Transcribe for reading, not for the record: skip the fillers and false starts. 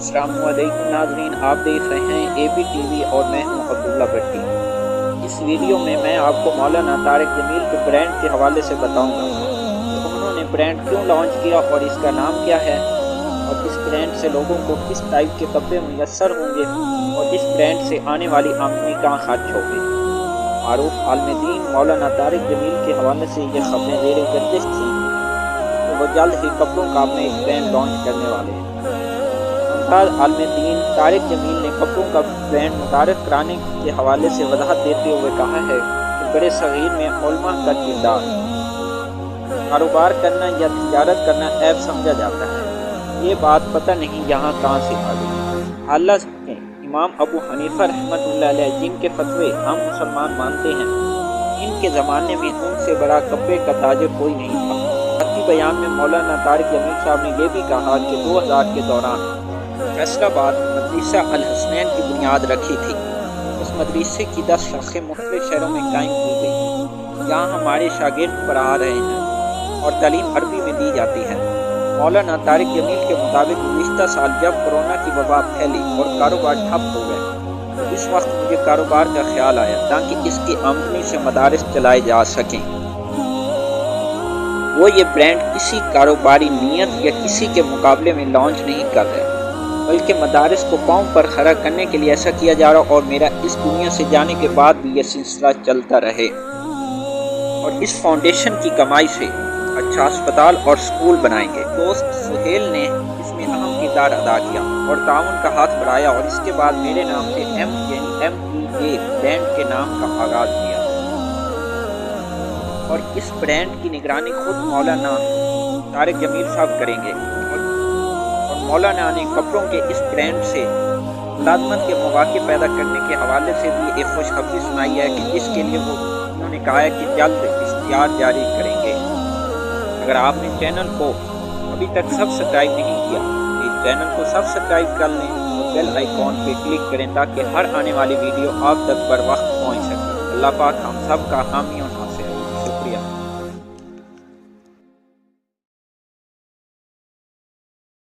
अस्सलाम वालेकुम नाज़रीन, आप देख रहे हैं एबी टीवी और मैं हूं अब्दुल्ला भट्टी। इस वीडियो में मैं आपको मौलाना तारिक जमील के ब्रांड के हवाले से बताऊंगा कि उन्होंने ब्रांड क्यों लॉन्च किया और इसका नाम क्या है, और इस ब्रांड से लोगों को किस टाइप के कपड़े मुयस्सर होंगे और इस ब्रांड से आने वाली आमदनी कहाँ खर्च होगी। मारूफ आलिम दीन मौलाना तारिक जमील के हवाले से ये खबरें ज़ेर गर्दिश थी कि वो जल्द ही कपड़ों का अपना एक ब्रांड लॉन्च करने वाले हैं। आलिम दीन तारिक जमील ने कपड़ों का ब्रांड मुतारिफ कराने के हवाले से वजाहत देते हुए कहा है कि बड़े सगीर में उलमा का किरदार, कारोबार करना या तिजारत करना ऐब समझा जाता है। ये बात पता नहीं यहाँ कहाँ से आ गई। हालांकि इमाम अबू हनीफा रहमतुल्लाह अलैह जिनके फतवे हम मुसलमान मानते हैं, इनके ज़माने में उनसे बड़ा कपड़े का ताजिर कोई नहीं था। बाकी बयान में मौलाना तारिक जमील साहब ने यह भी कहा कि 2000 के दौरान फैसलाबाद मदरसा अल हसनैन की बुनियाद रखी थी। उस मदरसे की 10 शाखें मुख्तलिफ शहरों में कायम की गई, जहाँ हमारे शागिर्द पढ़ा रहे हैं और तालीम अरबी में दी जाती है। मौलाना तारिक जमील के मुताबिक गुज़िश्ता साल जब कोरोना की वबा फैली और कारोबार ठप हो गए, तो इस वक्त मुझे कारोबार का ख्याल आया ताकि इसकी आमदनी से मदारिस चलाए जा सकें। वो ये ब्रांड किसी कारोबारी नीयत या किसी के मुकाबले में लॉन्च नहीं कर रहे, बल्कि मदारिस को पाँव पर खड़ा करने के लिए ऐसा किया जा रहा और मेरा इस दुनिया से जाने के बाद भी यह सिलसिला चलता रहे। और इस फाउंडेशन की कमाई से अच्छा अस्पताल और स्कूल बनाएंगे। दोस्त सुहेल ने इसमें अहम किरदार अदा किया और ताउन का हाथ बढ़ाया और इसके बाद मेरे नाम से ME ब्रांड के नाम का आगाज किया। और इस ब्रांड की निगरानी खुद मौलाना तारिक जमील साहब करेंगे। मौलाना ने कपड़ों के इस ब्रांड से मुलाजमत के मौके पैदा करने के हवाले से भी एक खुशखबरी सुनाई है कि जिसके लिए उन्होंने कहा है कि जल्द इश्तिहार जारी करेंगे। अगर आपने चैनल को अभी तक सब्सक्राइब नहीं किया तो इस चैनल को सब्सक्राइब कर लें और बेल आइकॉन पे क्लिक करें ताकि हर आने वाली वीडियो आप तक बर वक्त पहुँच सके। अल्लाह पाक हम सब का हामी और